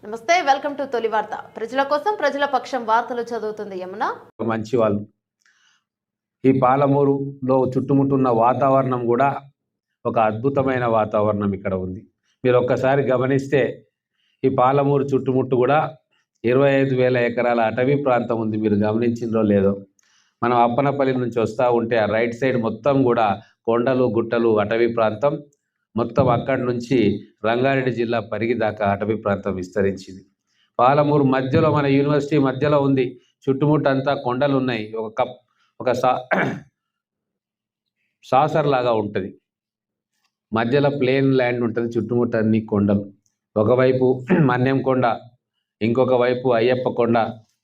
నమస్తే, welcome to తొలి వార్త. ప్రజల కోసం ప్రజల పక్షం వార్తలు చదువుతుంది యమున. మంచి వాళ్ళు ఈ పాలమూరులో చుట్టుముట్టున్న వాతావరణం కూడా ఒక అద్భుతమైన వాతావరణం ఇక్కడ ఉంది. మీరు ఒక్కసారి గమనిస్తే ఈ పాలమూరు చుట్టుముట్టు కూడా 25,000 ఎకరాల అటవీ ప్రాంతం ఉంది. మీరు గమనించిందో లేదో, మనం అప్పనపల్లి నుంచి వస్తూ ఉంటే ఆ రైట్ సైడ్ మొత్తం కూడా కొండలు గుట్టలు అటవీ ప్రాంతం, మొత్తం అక్కడి నుంచి రంగారెడ్డి జిల్లా పరిగి దాకా అటవీ ప్రాంతం విస్తరించింది. పాలమూరు మధ్యలో మన యూనివర్సిటీ మధ్యలో ఉంది. చుట్టుముట్టు అంతా కొండలు ఉన్నాయి. ఒక సాసర్ లాగా ఉంటుంది. మధ్యలో ప్లేన్ ల్యాండ్ ఉంటుంది, చుట్టుముట్టు అన్ని కొండలు. ఒకవైపు మన్యం కొండ, ఇంకొక వైపు అయ్యప్ప కొండ,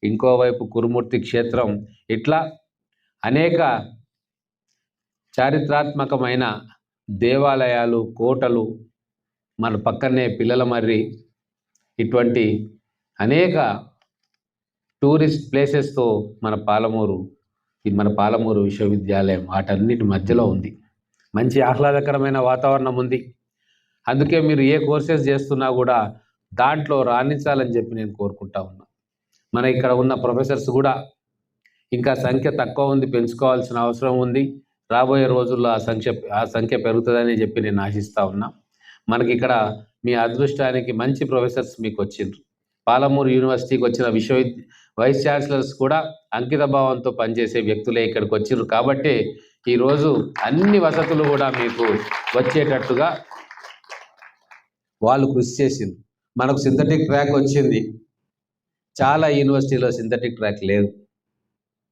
ఇంకోవైపు కురుమూర్తి క్షేత్రం. ఇట్లా అనేక చారిత్రాత్మకమైన దేవాలయాలు, కోటలు, మన పక్కనే పిల్లలమర్రి, ఇటువంటి అనేక టూరిస్ట్ ప్లేసెస్తో మన పాలమూరు విశ్వవిద్యాలయం వాటన్నిటి మధ్యలో ఉంది. మంచి ఆహ్లాదకరమైన వాతావరణం ఉంది. అందుకే మీరు ఏ కోర్సెస్ చేస్తున్నా కూడా దాంట్లో రాణించాలని చెప్పి నేను కోరుకుంటా ఉన్నా. మన ఇక్కడ ఉన్న ప్రొఫెసర్స్ కూడా ఇంకా సంఖ్య తక్కువ ఉంది, పెంచుకోవాల్సిన అవసరం ఉంది. రాబోయే రోజుల్లో ఆ సంఖ్య పెరుగుతుందని చెప్పి నేను ఆశిస్తూ ఉన్నా. మనకి ఇక్కడ మీ అదృష్టానికి మంచి ప్రొఫెసర్స్ మీకు వచ్చిండ్రు. పాలమూరు యూనివర్సిటీకి వచ్చిన వైస్ ఛాన్సలర్స్ కూడా అంకిత భావంతో పనిచేసే వ్యక్తులే ఇక్కడికి వచ్చిండ్రు. కాబట్టి ఈరోజు అన్ని వసతులు కూడా మీకు వచ్చేటట్టుగా వాళ్ళు కృషి చేసిండ్రు. మనకు సింథటిక్ ట్రాక్ వచ్చింది. చాలా యూనివర్సిటీలో సింథటిక్ ట్రాక్ లేదు.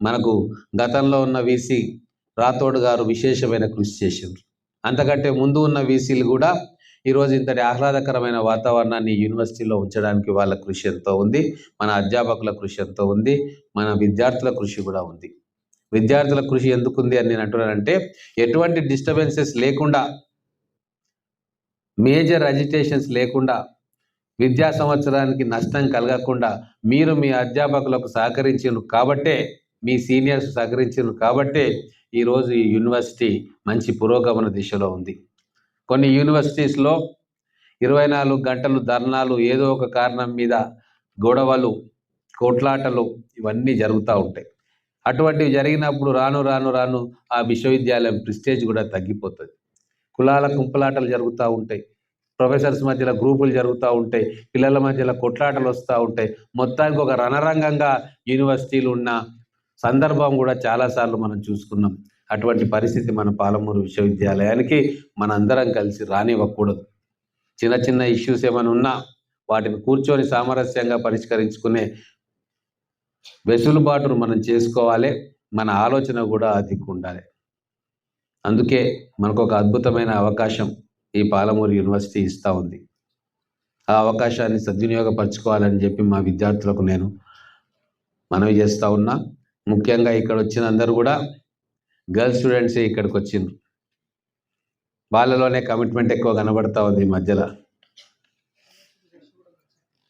మనకు గతంలో ఉన్న వీసీ రాథోడ్ గారు విశేషమైన కృషి చేసిండ్రు. అంతకంటే ముందు ఉన్న వీసీలు కూడా ఈరోజు ఇంతటి ఆహ్లాదకరమైన వాతావరణాన్ని యూనివర్సిటీలో ఉంచడానికి వాళ్ళ కృషి ఎంతో ఉంది. మన అధ్యాపకుల కృషి ఎంతో ఉంది. మన విద్యార్థుల కృషి కూడా ఉంది. విద్యార్థుల కృషి ఎందుకుంది అని నేను అంటున్నానంటే, ఎటువంటి డిస్టర్బెన్సెస్ లేకుండా, మేజర్ అజిటేషన్స్ లేకుండా, విద్యా సంవత్సరానికి నష్టం కలగకుండా మీరు మీ అధ్యాపకులకు సహకరించారు కాబట్టే, మీ సీనియర్స్ సహకరించారు కాబట్టే ఈరోజు ఈ యూనివర్సిటీ మంచి పురోగమన దిశలో ఉంది. కొన్ని యూనివర్సిటీస్లో 24 గంటలు ధర్నాలు, ఏదో ఒక కారణం మీద గొడవలు, కొట్లాటలు ఇవన్నీ జరుగుతూ ఉంటాయి. అటువంటివి జరిగినప్పుడు రాను రాను రాను ఆ విశ్వవిద్యాలయం ప్రిస్టేజ్ కూడా తగ్గిపోతుంది. కులాల కుంపలాటలు జరుగుతూ ఉంటాయి, ప్రొఫెసర్స్ మధ్యలో గ్రూపులు జరుగుతూ ఉంటాయి, పిల్లల మధ్యలో కొట్లాటలు వస్తూ ఉంటాయి. మొత్తానికి ఒక రణరంగంగా యూనివర్సిటీలు ఉన్న సందర్భం కూడా చాలాసార్లు మనం చూసుకున్నాం. అటువంటి పరిస్థితి మన పాలమూరు విశ్వవిద్యాలయానికి మనందరం కలిసి రానివ్వకూడదు. చిన్న చిన్న ఇష్యూస్ ఏమైనా ఉన్నా వాటిని కూర్చొని సామరస్యంగా పరిష్కరించుకునే వెసులుబాటును మనం చేసుకోవాలి. మన ఆలోచన కూడా అది ఉండాలి. అందుకే మనకు ఒక అద్భుతమైన అవకాశం ఈ పాలమూరు యూనివర్సిటీ ఇస్తూ ఉంది. ఆ అవకాశాన్ని సద్వినియోగపరచుకోవాలని చెప్పి మా విద్యార్థులకు నేను మనవి చేస్తూ ఉన్నా. ముఖ్యంగా ఇక్కడ వచ్చిన అందరూ కూడా గర్ల్స్ స్టూడెంట్సే ఇక్కడికి వచ్చిండ్రు. వాళ్ళలోనే కమిట్మెంట్ ఎక్కువ కనబడతా ఉంది. ఈ మధ్యలో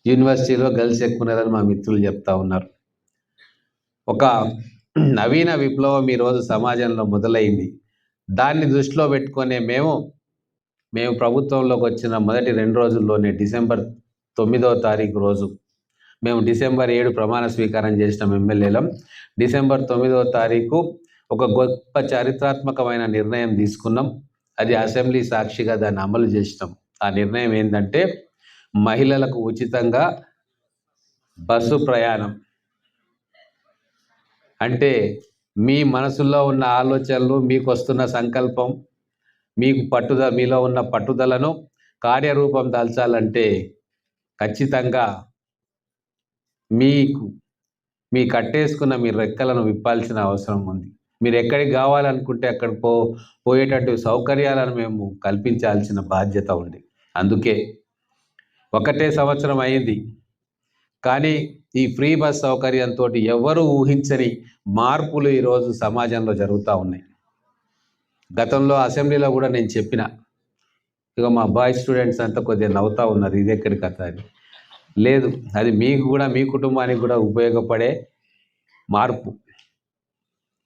యూనివర్సిటీలో గర్ల్స్ ఎక్కువ ఉన్నారని మా మిత్రులు చెప్తా ఉన్నారు. ఒక నవీన విప్లవం ఈరోజు సమాజంలో మొదలైంది. దాన్ని దృష్టిలో పెట్టుకునే మేము ప్రభుత్వంలోకి వచ్చిన మొదటి 2 రోజుల్లోనే డిసెంబర్ 9వ తారీఖు రోజు, మేము డిసెంబర్ 7 ప్రమాణ స్వీకారం చేసిన ఎమ్మెల్యేలం. డిసెంబర్ 9వ తారీఖు ఒక గొప్ప చారిత్రాత్మకమైన నిర్ణయం తీసుకున్నాం. అది అసెంబ్లీ సాక్షిగా దాన్ని అమలు చేసినాం. ఆ నిర్ణయం ఏంటంటే, మహిళలకు ఉచితంగా బస్సు ప్రయాణం. అంటే మీ మనసులో ఉన్న ఆలోచనలు, మీకు వస్తున్న సంకల్పం, మీలో ఉన్న పట్టుదలను కార్యరూపం దాల్చాలంటే ఖచ్చితంగా మీ కట్టేసుకున్న మీ రెక్కలను విప్పాల్సిన అవసరం ఉంది. మీరు ఎక్కడికి కావాలనుకుంటే అక్కడికి పోయేటట్టు సౌకర్యాలను మేము కల్పించాల్సిన బాధ్యత ఉంది. అందుకే ఒకటే సంవత్సరం అయింది, కానీ ఈ ఫ్రీ బస్ సౌకర్యంతో ఎవరు ఊహించని మార్పులు ఈరోజు సమాజంలో జరుగుతూ ఉన్నాయి. గతంలో అసెంబ్లీలో కూడా నేను చెప్పిన, ఇక మా బాయ్ స్టూడెంట్స్ అంతా కొద్దిగా నవ్వుతూ ఉన్నారు, ఇది ఎక్కడి కథ అని. లేదు, అది మీకు కూడా, మీ కుటుంబానికి కూడా ఉపయోగపడే మార్పు.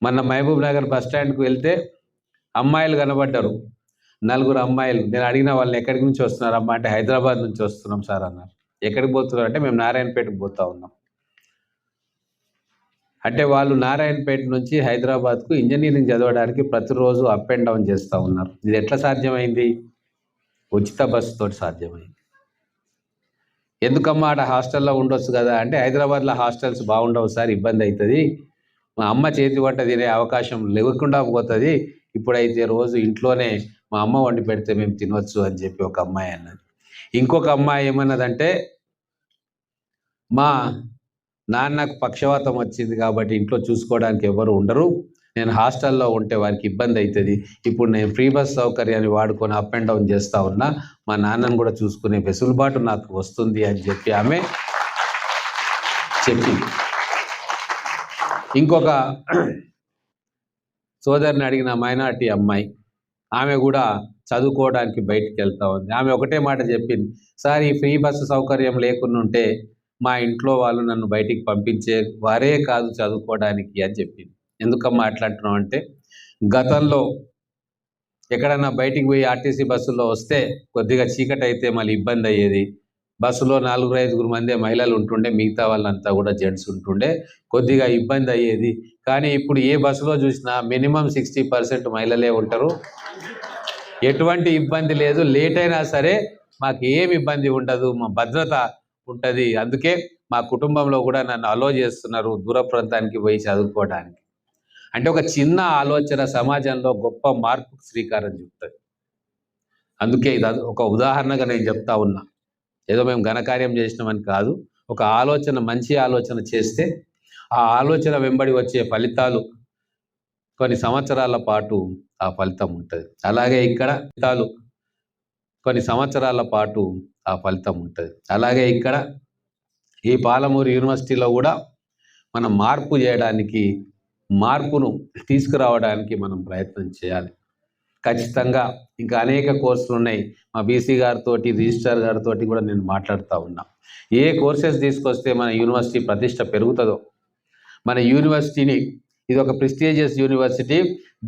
మొన్న మహబూబ్ నగర్ బస్ స్టాండ్కి వెళ్తే అమ్మాయిలు కనబడ్డారు, 4 అమ్మాయిలు. నేను అడిగిన వాళ్ళని ఎక్కడి నుంచి వస్తున్నారు అమ్మా అంటే, హైదరాబాద్ నుంచి వస్తున్నాం సార్ అన్నారు. ఎక్కడికి పోతున్నారు అంటే మేము నారాయణపేటకు పోతా ఉన్నాం. అంటే వాళ్ళు నారాయణపేట నుంచి హైదరాబాద్కు ఇంజనీరింగ్ చదవడానికి ప్రతిరోజు అప్ అండ్ డౌన్ చేస్తూ ఉన్నారు. ఇది ఎట్లా సాధ్యమైంది? ఉచిత బస్సుతో సాధ్యమైంది. ఎందుకమ్మా ఆడ హాస్టల్లో ఉండొచ్చు కదా అంటే, హైదరాబాద్లో హాస్టల్స్ బాగుండవు సార్, ఇబ్బంది అవుతుంది, మా అమ్మ చేతి వంట తినే అవకాశం లేకుండా పోతుంది, ఇప్పుడైతే రోజు ఇంట్లోనే మా అమ్మ వండి పెడితే మేము తినవచ్చు అని చెప్పి ఒక అమ్మాయి అన్నది. ఇంకొక అమ్మాయి ఏమన్నదంటే, మా నాన్నకు పక్షవాతం వచ్చింది కాబట్టి ఇంట్లో చూసుకోవడానికి ఎవరు ఉండరు, నేను హాస్టల్లో ఉంటే వారికి ఇబ్బంది అవుతుంది, ఇప్పుడు నేను ఫ్రీ బస్ సౌకర్యాన్ని వాడుకొని అప్ అండ్ డౌన్ చేస్తూ ఉన్నా, మా నాన్నను కూడా చూసుకునే వెసులుబాటు నాకు వస్తుంది అని చెప్పి ఆమె చెప్పింది. ఇంకొక సోదరిని అడిగిన మైనార్టీ అమ్మాయి, ఆమె కూడా చదువుకోవడానికి బయటికి వెళ్తూ ఉంది. ఆమె ఒకటే మాట చెప్పింది, సార్ ఈ ఫ్రీ బస్సు సౌకర్యం లేకుండా ఉంటే మా ఇంట్లో వాళ్ళు నన్ను బయటికి పంపించే వారే కాదు చదువుకోవడానికి అని చెప్పింది. ఎందుకమ్మా అట్లాంటున్నాం అంటే, గతంలో ఎక్కడన్నా బయటికి పోయి ఆర్టీసీ బస్సుల్లో వస్తే కొద్దిగా చీకటి అయితే మళ్ళీ ఇబ్బంది అయ్యేది, బస్సులో 4-5 మందే మహిళలు ఉంటుండే, మిగతా వాళ్ళంతా కూడా జెంట్స్ ఉంటుండే, కొద్దిగా ఇబ్బంది అయ్యేది. కానీ ఇప్పుడు ఏ బస్సులో చూసినా మినిమం 60% మహిళలే ఉంటారు, ఎటువంటి ఇబ్బంది లేదు, లేట్ అయినా సరే మాకు ఏమి ఇబ్బంది ఉండదు, మా భద్రత ఉంటుంది, అందుకే మా కుటుంబంలో కూడా నన్ను అలో చేస్తున్నారు దూర ప్రాంతానికి పోయి చదువుకోవడానికి. అంటే ఒక చిన్న ఆలోచన సమాజంలో గొప్ప మార్పుకు శ్రీకారం చుడుతుంది. అందుకే ఇది ఒక ఉదాహరణగా నేను చెప్తా ఉన్నా. ఏదో మేము ఘనకార్యం చేసినామని కాదు, ఒక ఆలోచన, మంచి ఆలోచన చేస్తే ఆ ఆలోచన వెంబడి వచ్చే ఫలితాలు కొన్ని సంవత్సరాల పాటు ఆ ఫలితం ఉంటుంది. అలాగే ఇక్కడ కొన్ని సంవత్సరాల పాటు ఆ ఫలితం ఉంటుంది. అలాగే ఇక్కడ ఈ పాలమూరు యూనివర్సిటీలో కూడా మనం మార్పు చేయడానికి, మార్పును తీసుకురావడానికి మనం ప్రయత్నం చేయాలి. ఖచ్చితంగా ఇంకా అనేక కోర్సులు ఉన్నాయి. మా బీసీ గారితో, రిజిస్ట్రార్ గారితో కూడా నేను మాట్లాడుతూ ఉన్నా. ఏ కోర్సెస్ తీసుకొస్తే మన యూనివర్సిటీ ప్రతిష్ట పెరుగుతుందో, మన యూనివర్సిటీని, ఇది ఒక ప్రెస్టీజియస్ యూనివర్సిటీ,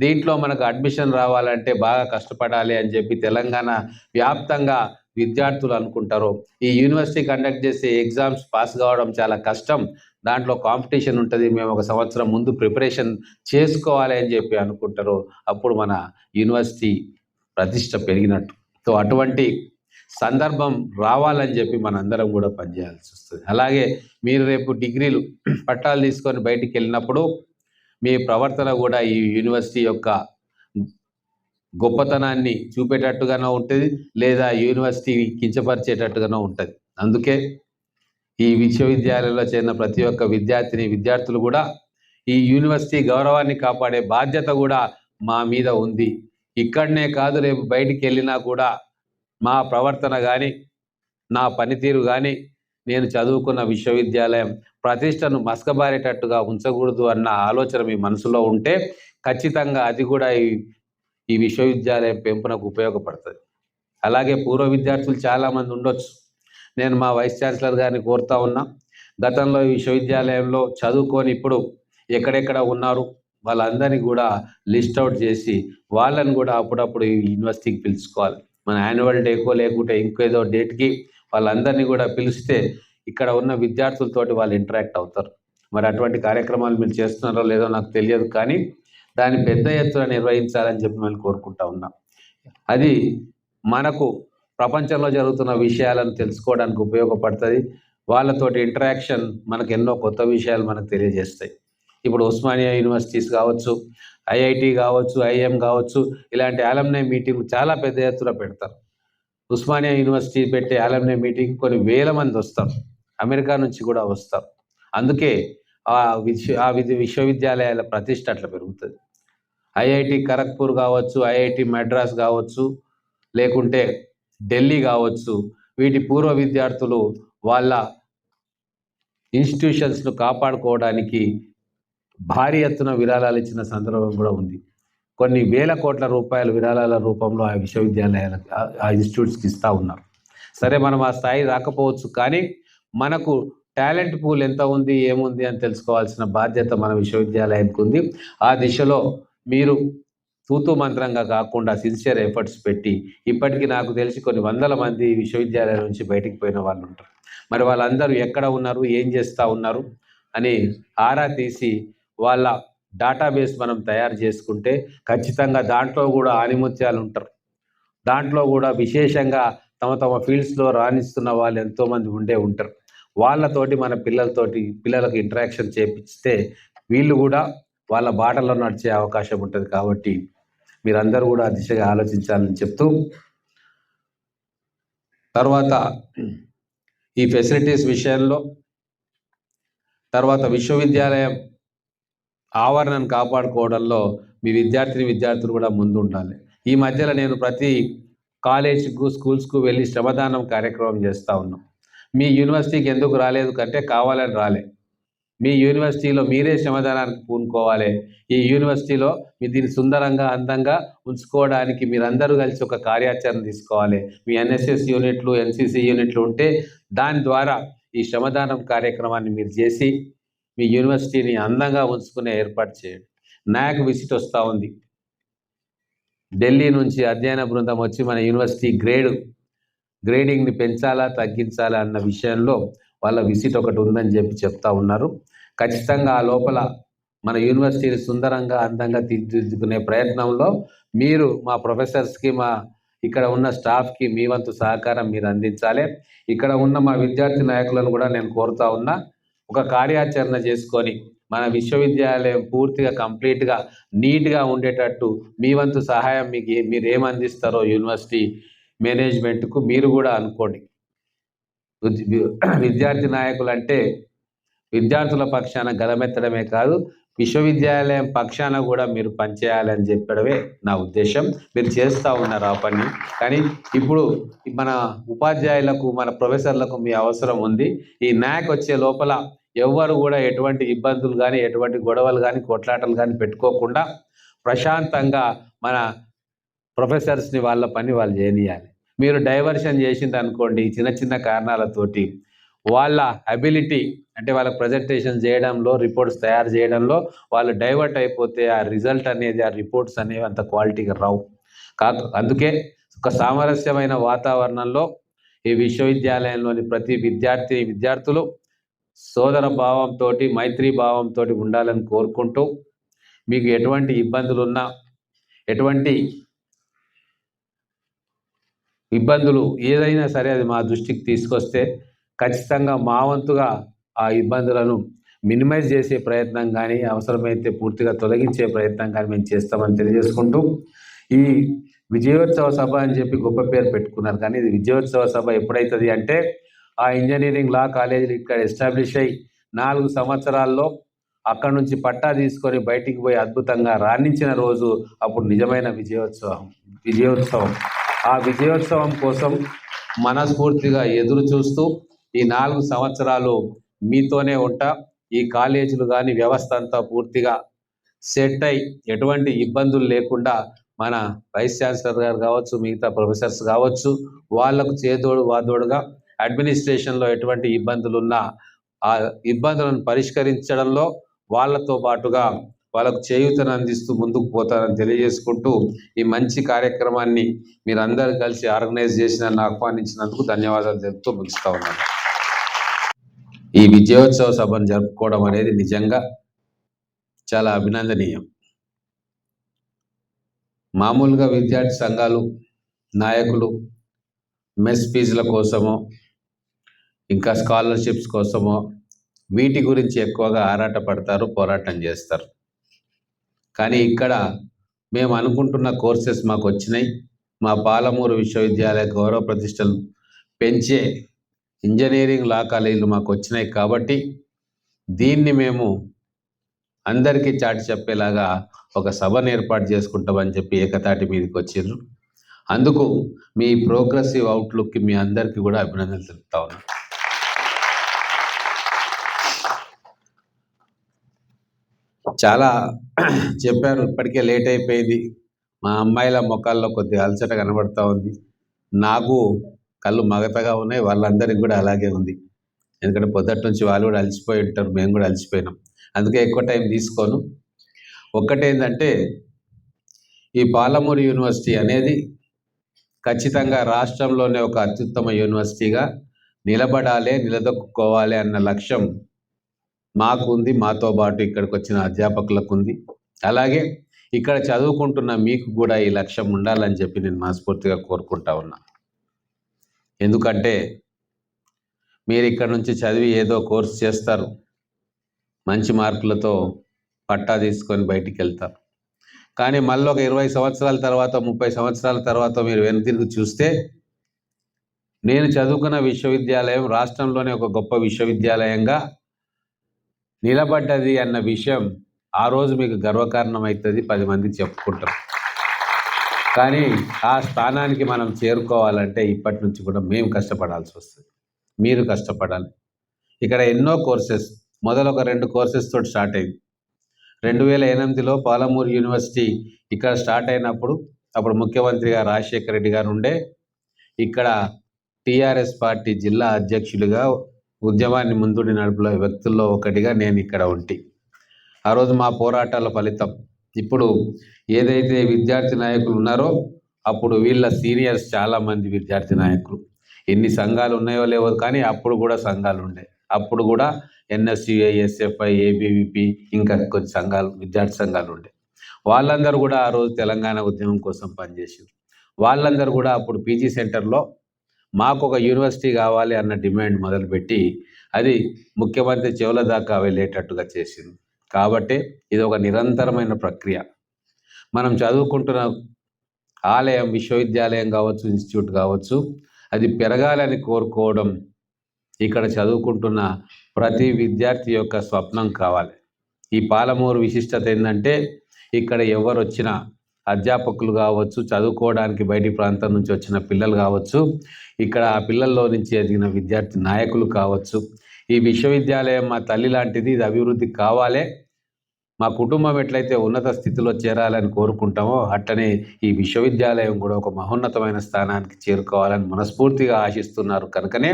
దీంట్లో మనకు అడ్మిషన్ రావాలంటే బాగా కష్టపడాలి అని చెప్పి తెలంగాణ వ్యాప్తంగా విద్యార్థులు అనుకుంటారు. ఈ యూనివర్సిటీ కండక్ట్ చేసే ఎగ్జామ్స్ పాస్ కావడం చాలా కష్టం, దాంట్లో కాంపిటీషన్ ఉంటుంది, మేము ఒక సంవత్సరం ముందు ప్రిపరేషన్ చేసుకోవాలి అని చెప్పి అనుకుంటారు. అప్పుడు మన యూనివర్సిటీ ప్రతిష్ట పెరిగినట్టు. సో అటువంటి సందర్భం రావాలని చెప్పి మనందరం కూడా పనిచేయాల్సి వస్తుంది. అలాగే మీరు రేపు డిగ్రీలు పట్టాలు తీసుకొని బయటికి వెళ్ళినప్పుడు మీ ప్రవర్తన కూడా ఈ యూనివర్సిటీ యొక్క గొప్పతనాన్ని చూపేటట్టుగానే ఉంటుంది, లేదా యూనివర్సిటీ కించపరిచేటట్టుగానే ఉంటుంది. అందుకే ఈ విశ్వవిద్యాలయంలో చేరిన ప్రతి ఒక్క విద్యార్థులు కూడా ఈ యూనివర్సిటీ గౌరవాన్ని కాపాడే బాధ్యత కూడా మా మీద ఉంది. ఇక్కడనే కాదు, రేపు బయటికి వెళ్ళినా కూడా మా ప్రవర్తన కానీ, నా పనితీరు కానీ, నేను చదువుకున్న విశ్వవిద్యాలయం ప్రతిష్టను మసకబారేటట్టుగా ఉంచకూడదు అన్న ఆలోచన మీ మనసులో ఉంటే ఖచ్చితంగా అది కూడా ఈ విశ్వవిద్యాలయం పెంపునకు ఉపయోగపడుతుంది. అలాగే పూర్వ విద్యార్థులు చాలామంది ఉండొచ్చు. నేను మా వైస్ ఛాన్సలర్ గారిని కోరుతా ఉన్నా, గతంలో ఈ విశ్వవిద్యాలయంలో చదువుకొని ఇప్పుడు ఎక్కడెక్కడ ఉన్నారు వాళ్ళందరినీ కూడా లిస్ట్ అవుట్ చేసి వాళ్ళని కూడా అప్పుడప్పుడు ఈ యూనివర్సిటీకి పిలుచుకోవాలి. మన యాన్యువల్ డేకో లేకుంటే ఇంకేదో డేట్కి వాళ్ళందరినీ కూడా పిలిస్తే ఇక్కడ ఉన్న విద్యార్థులతోటి వాళ్ళు ఇంటరాక్ట్ అవుతారు. మరి అటువంటి కార్యక్రమాలు మీరు చేస్తున్నారో లేదో నాకు తెలియదు, కానీ దాన్ని పెద్ద ఎత్తున నిర్వహించాలని చెప్పి మేము కోరుకుంటా ఉన్నాం. అది మనకు ప్రపంచంలో జరుగుతున్న విషయాలను తెలుసుకోవడానికి ఉపయోగపడుతుంది. వాళ్ళతోటి ఇంటరాక్షన్ మనకు ఎన్నో కొత్త విషయాలు మనకు తెలియజేస్తాయి. ఇప్పుడు ఉస్మానియా యూనివర్సిటీస్ కావచ్చు, ఐఐటి కావచ్చు, ఐఎం కావచ్చు, ఇలాంటి అలమ్నై మీటింగ్ చాలా పెద్ద ఎత్తున పెడతారు. ఉస్మానియా యూనివర్సిటీ పెట్టే అలమ్నై మీటింగ్ కొన్ని వేల మంది వస్తారు, అమెరికా నుంచి కూడా వస్తారు. అందుకే ఆ విశ్వవిద్యాలయాల ప్రతిష్ట అట్లా పెరుగుతుంది. ఐఐటి ఖరగ్పూర్ కావచ్చు, ఐఐటి మద్రాస్ కావచ్చు, లేకుంటే ఢిల్లీ కావచ్చు, వీటి పూర్వ విద్యార్థులు వాళ్ళ ఇన్స్టిట్యూషన్స్ను కాపాడుకోవడానికి భారీ ఎత్తున విరాళాలు ఇచ్చిన సందర్భం కూడా ఉంది. కొన్ని వేల కోట్ల రూపాయల విరాళాల రూపంలో ఆ విశ్వవిద్యాలయాలకు, ఆ ఇన్స్టిట్యూట్స్కి ఇస్తూ ఉన్నారు. సరే, మనం ఆ స్థాయి రాకపోవచ్చు, కానీ మనకు టాలెంట్ పూల్ ఎంత ఉంది, ఏముంది అని తెలుసుకోవాల్సిన బాధ్యత మన విశ్వవిద్యాలయానికి ఉంది. ఆ దిశలో మీరు తూతూ మంత్రంగా కాకుండా సిన్సియర్ ఎఫర్ట్స్ పెట్టి ఇప్పటికీ నాకు తెలిసి కొన్ని వందల మంది విశ్వవిద్యాలయాల నుంచి బయటికి పోయిన వాళ్ళు ఉంటారు. మరి వాళ్ళందరూ ఎక్కడ ఉన్నారు, ఏం చేస్తూ ఉన్నారు అని ఆరా తీసి వాళ్ళ డేటాబేస్ మనం తయారు చేసుకుంటే ఖచ్చితంగా దాంట్లో కూడా ఆనిముత్యాలు ఉంటారు. దాంట్లో కూడా విశేషంగా తమ తమ ఫీల్డ్స్లో రాణిస్తున్న వాళ్ళు ఎంతోమంది ఉంటారు. వాళ్ళతోటి మన పిల్లలకు ఇంటరాక్షన్ చేపిస్తే వీళ్ళు కూడా వాళ్ళ బాటలో నడిచే అవకాశం ఉంటుంది. కాబట్టి మీరందరూ కూడా ఆ దిశగా ఆలోచించాలని చెప్తూ, తర్వాత ఈ ఫెసిలిటీస్ విషయంలో, తర్వాత విశ్వవిద్యాలయం ఆవరణను కాపాడుకోవడంలో మీ విద్యార్థులు కూడా ముందు ఉండాలి. ఈ మధ్యలో నేను ప్రతి కాలేజ్కు, స్కూల్స్కు వెళ్ళి శ్రమదానం కార్యక్రమం చేస్తూ ఉన్నాం. మీ యూనివర్సిటీకి ఎందుకు రాలేదు కంటే కావాలని రాలే. మీ యూనివర్సిటీలో మీరే శ్రమదానానికి పూనుకోవాలి. ఈ యూనివర్సిటీలో దీన్ని సుందరంగా, అందంగా ఉంచుకోవడానికి మీరందరూ కలిసి ఒక కార్యాచరణ తీసుకోవాలి. మీ ఎన్ఎస్ఎస్ యూనిట్లు, ఎన్సిసి యూనిట్లు ఉంటే దాని ద్వారా ఈ శ్రమదానం కార్యక్రమాన్ని మీరు చేసి మీ యూనివర్సిటీని అందంగా ఉంచుకునే ఏర్పాటు చేయండి. నాకు విజిట్ వస్తూ ఉంది. ఢిల్లీ నుంచి అధ్యయన బృందం వచ్చి మన యూనివర్సిటీ గ్రేడింగ్ని పెంచాలా, తగ్గించాలా అన్న విషయంలో వాళ్ళ విజిట్ ఒకటి ఉందని చెప్తా ఉన్నారు. ఖచ్చితంగా ఆ లోపల మన యూనివర్సిటీని సుందరంగా, అందంగా తీర్చిదిద్దుకునే ప్రయత్నంలో మీరు మా ప్రొఫెసర్స్కి, మా ఇక్కడ ఉన్న స్టాఫ్కి మీ వంతు సహకారం మీరు అందించాలి. ఇక్కడ ఉన్న మా విద్యార్థి నాయకులను కూడా నేను కోరుతా ఉన్నా, ఒక కార్యాచరణ చేసుకొని మన విశ్వవిద్యాలయం పూర్తిగా కంప్లీట్గా నీట్గా ఉండేటట్టు మీ వంతు సహాయం మీరు ఏమందిస్తారో యూనివర్సిటీ మేనేజ్మెంట్కు మీరు కూడా అనుకోండి. విద్యార్థి నాయకులు అంటే విద్యార్థుల పక్షాన గలమెత్తడమే కాదు, విశ్వవిద్యాలయం పక్షాన కూడా మీరు పనిచేయాలని చెప్పడమే నా ఉద్దేశం. మీరు చేస్తూ ఉన్నారు ఆ పని. కానీ ఇప్పుడు మన ఉపాధ్యాయులకు, మన ప్రొఫెసర్లకు మీ అవసరం ఉంది. ఈ న్యాక్ వచ్చే లోపల ఎవ్వరు కూడా ఎటువంటి ఇబ్బందులు కానీ, ఎటువంటి గొడవలు కానీ, కొట్లాటలు కానీ పెట్టుకోకుండా ప్రశాంతంగా మన ప్రొఫెసర్స్ని వాళ్ళ పని వాళ్ళు చేయనియాలి. మీరు డైవర్షన్ చేసింది అనుకోండి, చిన్న చిన్న కారణాలతోటి వాళ్ళ అబిలిటీ అంటే వాళ్ళ ప్రజెంటేషన్ చేయడంలో, రిపోర్ట్స్ తయారు చేయడంలో వాళ్ళు డైవర్ట్ అయిపోతే ఆ రిజల్ట్ అనేది, ఆ రిపోర్ట్స్ అనేవి అంత క్వాలిటీగా రావు. అందుకే ఒక సామరస్యమైన వాతావరణంలో ఈ విశ్వవిద్యాలయంలోని ప్రతి విద్యార్థులు సోదర భావంతో, మైత్రీ భావంతో ఉండాలని కోరుకుంటూ, మీకు ఎటువంటి ఇబ్బందులున్నా, ఎటువంటి ఇబ్బందులు ఏదైనా సరే అది మా దృష్టికి తీసుకొస్తే ఖచ్చితంగా మా వంతుగా ఆ ఇబ్బందులను మినిమైజ్ చేసే ప్రయత్నం కానీ, అవసరమైతే పూర్తిగా తొలగించే ప్రయత్నం కానీ మేము చేస్తామని తెలియజేసుకుంటూ, ఈ విజయోత్సవ సభ అని చెప్పి గొప్ప పేరు పెట్టుకున్నారు. కానీ ఇది విజయోత్సవ సభ ఎప్పుడైతుంది అంటే ఆ ఇంజనీరింగ్ లా కాలేజీలు ఇక్కడ ఎస్టాబ్లిష్ అయ్యి 4 సంవత్సరాల్లో అక్కడ నుంచి పట్టా తీసుకొని బయటికి పోయి అద్భుతంగా రాణించిన రోజు అప్పుడు నిజమైన విజయోత్సవం. ఆ విజయోత్సవం కోసం మనస్ఫూర్తిగా ఎదురు చూస్తూ ఈ 4 సంవత్సరాలు మీతోనే ఉంటా. ఈ కాలేజీలు కానీ, వ్యవస్థ అంతా పూర్తిగా సెట్ అయి ఎటువంటి ఇబ్బందులు లేకుండా మన వైస్ ఛాన్సలర్ గారు కావచ్చు, మిగతా ప్రొఫెసర్స్ కావచ్చు, వాళ్లకు చేదోడు వాదోడుగా అడ్మినిస్ట్రేషన్లో ఎటువంటి ఇబ్బందులు ఉన్నా ఆ ఇబ్బందులను పరిష్కరించడంలో వాళ్ళతో పాటుగా వాళ్ళకు చేయూతను అందిస్తూ ముందుకు పోతారని తెలియజేసుకుంటూ, ఈ మంచి కార్యక్రమాన్ని మీరందరూ కలిసి ఆర్గనైజ్ చేసి నన్ను ఆహ్వానించినందుకు ధన్యవాదాలు తెలుపుతూ ముగిస్తా ఉన్నాను. ఈ విజయోత్సవ సభను జరుపుకోవడం అనేది నిజంగా చాలా అభినందనీయం. మామూలుగా విద్యార్థి సంఘాలు, నాయకులు మెస్ ఫీజుల కోసమో, ఇంకా స్కాలర్షిప్స్ కోసమో వీటి గురించి ఎక్కువగా ఆరాటపడతారు, పోరాటం చేస్తారు. కానీ ఇక్కడ మేము అనుకుంటున్న కోర్సెస్ మాకు వచ్చినాయి. మా పాలమూరు విశ్వవిద్యాలయ గౌరవ ప్రతిష్టలు పెంచే ఇంజనీరింగ్ లా కాలేజీలు మాకు వచ్చినాయి. కాబట్టి దీన్ని మేము అందరికీ చాటి చెప్పేలాగా ఒక సభను ఏర్పాటు చేసుకుంటామని చెప్పి ఏకతాటి మీదకి వచ్చిర్రు. అందుకు మీ ప్రోగ్రెసివ్ అవుట్లుక్కి మీ అందరికీ కూడా అభినందనలు తెలుపుతా ఉన్నాను. చాలా చెప్పారు, ఇప్పటికే లేట్ అయిపోయింది. మా అమ్మాయిల ముఖాల్లో కొద్దిగా అలసట కనబడతా ఉంది. నాకు కళ్ళు మగతగా ఉన్నాయి, వాళ్ళందరికీ కూడా అలాగే ఉంది. ఎందుకంటే పొద్దుటి నుంచి వాళ్ళు కూడా అలసిపోయి ఉంటారు, మేము కూడా అలసిపోయినాం. అందుకే ఎక్కువ టైం తీసుకోను. ఒక్కటేంటంటే ఈ పాలమూరు యూనివర్సిటీ అనేది ఖచ్చితంగా రాష్ట్రంలోనే ఒక అత్యుత్తమ యూనివర్సిటీగా నిలబడాలి, నిలదొక్కుకోవాలి అన్న లక్ష్యం మాకు ఉంది, మాతో పాటు ఇక్కడికి వచ్చిన అధ్యాపకులకు ఉంది. అలాగే ఇక్కడ చదువుకుంటున్న మీకు కూడా ఈ లక్ష్యం ఉండాలని చెప్పి నేను మనస్ఫూర్తిగా కోరుకుంటా ఉన్నా. ఎందుకంటే మీరు ఇక్కడ నుంచి చదివి ఏదో కోర్సు చేస్తారు, మంచి మార్కులతో పట్టా తీసుకొని బయటికి వెళ్తారు. కానీ మళ్ళీ ఒక 20 సంవత్సరాల తర్వాత, 30 సంవత్సరాల తర్వాత మీరు వెనుతిరిగి చూస్తే నేను చదువుకున్న విశ్వవిద్యాలయం రాష్ట్రంలోనే ఒక గొప్ప విశ్వవిద్యాలయంగా నిలబడ్డది అన్న విషయం ఆ రోజు మీకు గర్వకారణం అవుతుంది, 10 మందికి చెప్పుకుంటాం. కానీ ఆ స్థానానికి మనం చేరుకోవాలంటే ఇప్పటి నుంచి కూడా మేము కష్టపడాల్సి వస్తుంది, మీరు కష్టపడాలి. ఇక్కడ ఎన్నో కోర్సెస్, మొదలు ఒక 2 కోర్సెస్ తోటి స్టార్ట్ అయింది. 2008లో పాలమూరు యూనివర్సిటీ ఇక్కడ స్టార్ట్ అయినప్పుడు అప్పుడు ముఖ్యమంత్రిగా రాజశేఖర రెడ్డి గారు ఉండే. ఇక్కడ టీఆర్ఎస్ పార్టీ జిల్లా అధ్యక్షుడిగా ఉద్యమాన్ని ముందుండి నడుపుల వ్యక్తుల్లో ఒకటిగా నేను ఇక్కడ ఉంటి. ఆ రోజు మా పోరాటాల ఫలితం ఇప్పుడు ఏదైతే విద్యార్థి నాయకులు ఉన్నారో అప్పుడు వీళ్ళ సీనియర్స్ చాలామంది విద్యార్థి నాయకులు. ఎన్ని సంఘాలు ఉన్నాయో లేవో కానీ అప్పుడు కూడా సంఘాలు ఉండే. అప్పుడు కూడా ఎన్ఎస్యుఐ, ఎస్ఎఫ్ఐ, ఏబీవీపీ ఇంకా కొన్ని సంఘాలు, విద్యార్థి సంఘాలు ఉండే. వాళ్ళందరూ కూడా ఆ రోజు తెలంగాణ ఉద్యమం కోసం పనిచేసారు. వాళ్ళందరూ కూడా అప్పుడు పీజీ సెంటర్లో మాకు ఒక యూనివర్సిటీ కావాలి అన్న డిమాండ్ మొదలుపెట్టి అది ముఖ్యమంత్రి చెవుల దాకా వెళ్ళేటట్టుగా చేసింది. కాబట్టి ఇది ఒక నిరంతరమైన ప్రక్రియ. మనం చదువుకుంటున్న ఆలయం, విశ్వవిద్యాలయం కావచ్చు, ఇన్స్టిట్యూట్ కావచ్చు, అది పెరగాలని కోరుకోవడం ఇక్కడ చదువుకుంటున్న ప్రతి విద్యార్థి యొక్క స్వప్నం కావాలి. ఈ పాలమూరు విశిష్టత ఏంటంటే ఇక్కడ ఎవరు వచ్చినా, అధ్యాపకులు కావచ్చు, చదువుకోవడానికి బయటి ప్రాంతం నుంచి వచ్చిన పిల్లలు కావచ్చు, ఇక్కడ ఆ పిల్లల్లో నుంచి ఎదిగిన విద్యార్థి నాయకులు కావచ్చు, ఈ విశ్వవిద్యాలయం మా తల్లి లాంటిది, ఇది అభివృద్ధి కావాలి, మా కుటుంబం ఎట్లయితే ఉన్నత స్థితిలో చేరాలని కోరుకుంటామో అట్లనే ఈ విశ్వవిద్యాలయం కూడా ఒక మహోన్నతమైన స్థానానికి చేరుకోవాలని మనస్ఫూర్తిగా ఆశిస్తున్నారు. కనుకనే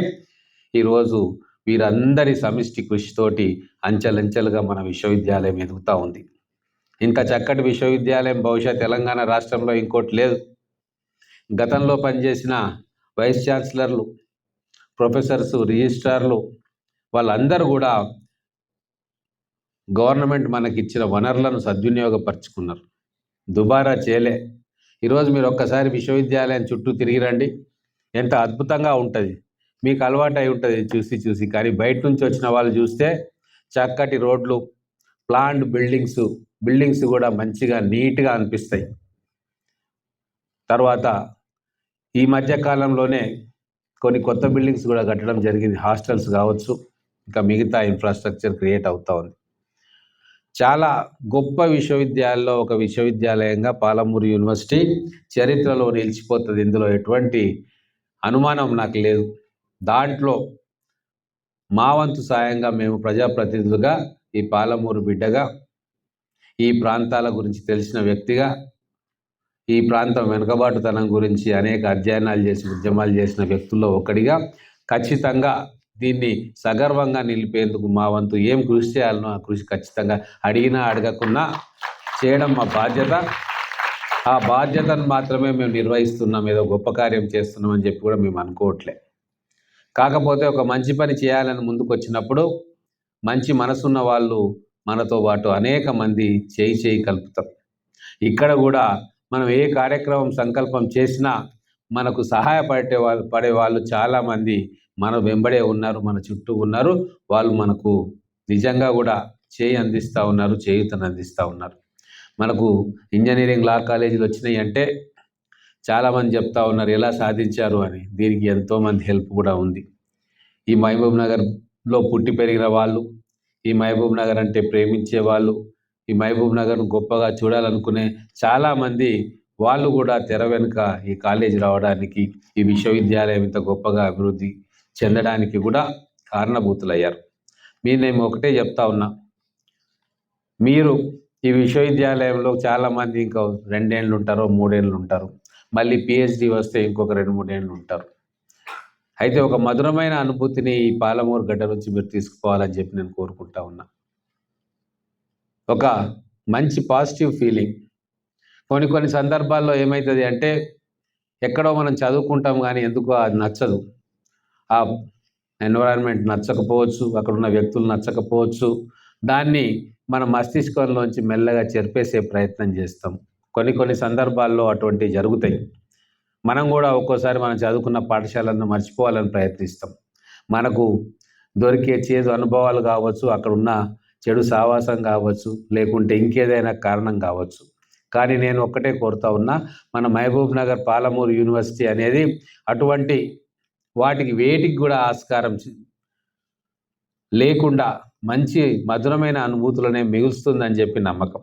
ఈరోజు వీరందరి సమిష్టి కృషితోటి అంచెలంచెలుగా మన విశ్వవిద్యాలయం ఎదుగుతూ ఉంది. ఇంత చక్కటి విశ్వవిద్యాలయం బహుశా తెలంగాణ రాష్ట్రంలో ఇంకోటి లేదు. గతంలో పనిచేసిన వైస్ ఛాన్సలర్లు, ప్రొఫెసర్స్, రిజిస్ట్రార్లు వాళ్ళందరూ కూడా గవర్నమెంట్ మనకి ఇచ్చిన వనరులను సద్వినియోగపరుచుకున్నారు, దుబారా చేయలే. ఈరోజు మీరు ఒక్కసారి విశ్వవిద్యాలయం చుట్టూ తిరిగి రండి, ఎంత అద్భుతంగా ఉంటుంది. మీకు అలవాటు అయి ఉంటుంది చూసి. కానీ బయట నుంచి వచ్చిన వాళ్ళు చూస్తే చక్కటి రోడ్లు, ప్లాండ్ బిల్డింగ్స్ కూడా మంచిగా నీట్గా అనిపిస్తాయి. తర్వాత ఈ మధ్య కాలంలోనే కొన్ని కొత్త బిల్డింగ్స్ కూడా కట్టడం జరిగింది. హాస్టల్స్ కావచ్చు, ఇంకా మిగతా ఇన్ఫ్రాస్ట్రక్చర్ క్రియేట్ అవుతూ ఉంది. చాలా గొప్ప విశ్వవిద్యాలయాల్లో ఒక విశ్వవిద్యాలయంగా పాలమూరు యూనివర్సిటీ చరిత్రలో నిలిచిపోతుంది. ఇందులో ఎటువంటి అనుమానం నాకు లేదు. దాంట్లో మా వంతు సాయంగా మేము ప్రజాప్రతినిధులుగా, ఈ పాలమూరు బిడ్డగా, ఈ ప్రాంతాల గురించి తెలిసిన వ్యక్తిగా, ఈ ప్రాంతం వెనుకబాటుతనం గురించి అనేక అధ్యయనాలు చేసి ఉద్యమాలు చేసిన వ్యక్తుల్లో ఒకటిగా ఖచ్చితంగా దీన్ని సగర్వంగా నిలిపేందుకు మా వంతు ఏం కృషి చేయాలనో ఆ కృషి ఖచ్చితంగా అడిగినా అడగకున్నా చేయడం మా బాధ్యత. ఆ బాధ్యతను మాత్రమే మేము నిర్వహిస్తున్నాం, ఏదో గొప్ప కార్యం చేస్తున్నామని చెప్పి కూడా మేము అనుకోవట్లే. కాకపోతే ఒక మంచి పని చేయాలని ముందుకు వచ్చినప్పుడు మంచి మనసున్న వాళ్ళు మనతో పాటు అనేక మంది చేయి కలుపుతాం. ఇక్కడ కూడా మనం ఏ కార్యక్రమం సంకల్పం చేసినా మనకు పడే వాళ్ళు చాలామంది మన వెంబడే ఉన్నారు, మన చుట్టూ ఉన్నారు. వాళ్ళు మనకు నిజంగా కూడా అందిస్తూ ఉన్నారు, చేయూతను అందిస్తూ ఉన్నారు. మనకు ఇంజనీరింగ్, లా కాలేజీలు వచ్చినాయి అంటే చాలామంది చెప్తా ఉన్నారు ఎలా సాధించారు అని. దీనికి ఎంతోమంది హెల్ప్ కూడా ఉంది. ఈ మహబూబ్ నగర్లో పుట్టి పెరిగిన వాళ్ళు, ఈ మహబూబ్ నగర్ అంటే ప్రేమించే వాళ్ళు, ఈ మహబూబ్ నగర్ను గొప్పగా చూడాలనుకునే చాలామంది వాళ్ళు కూడా తెర వెనుక ఈ కాలేజీ రావడానికి, ఈ విశ్వవిద్యాలయం ఇంత గొప్పగా అభివృద్ధి చెందడానికి కూడా కారణభూతులయ్యారు. నేను ఒకటే చెప్తా ఉన్నా, మీరు ఈ విశ్వవిద్యాలయంలో చాలామంది ఇంకా 2 ఏళ్ళు ఉంటారో 3 ఏళ్ళు ఉంటారు, మళ్ళీ పిహెచ్డి వస్తే ఇంకొక 2-3 ఏళ్ళు ఉంటారు. అయితే ఒక మధురమైన అనుభూతిని ఈ పాలమూరు గడ్డ నుంచి మీరు తీసుకుపోవాలని చెప్పి నేను కోరుకుంటా ఉన్నా. ఒక మంచి పాజిటివ్ ఫీలింగ్, కొన్ని సందర్భాల్లో ఏమవుతుంది అంటే ఎక్కడో మనం చదువుకుంటాం కానీ ఎందుకో అది నచ్చదు. ఆ ఎన్విరాన్మెంట్ నచ్చకపోవచ్చు, అక్కడ ఉన్న వ్యక్తులు నచ్చకపోవచ్చు. దాన్ని మన మస్తిష్కంలోంచి మెల్లగా చెరిపేసే ప్రయత్నం చేస్తాం. కొన్ని సందర్భాల్లో అటువంటివి జరుగుతాయి. మనం కూడా ఒక్కోసారి మనం చదువుకున్న పాఠశాలను మర్చిపోవాలని ప్రయత్నిస్తాం. మనకు దొరికే చేదు అనుభవాలు కావచ్చు, అక్కడున్న చెడు సావాసం కావచ్చు, లేకుంటే ఇంకేదైనా కారణం కావచ్చు. కానీ నేను ఒక్కటే కోరుతా ఉన్నా, మన మహబూబ్ నగర్ పాలమూరు యూనివర్సిటీ అనేది అటువంటి వాటికి వేటికి కూడా ఆస్కారం లేకుండా మంచి మధురమైన అనుభూతులనే మిగులుస్తుందని చెప్పి నమ్మకం.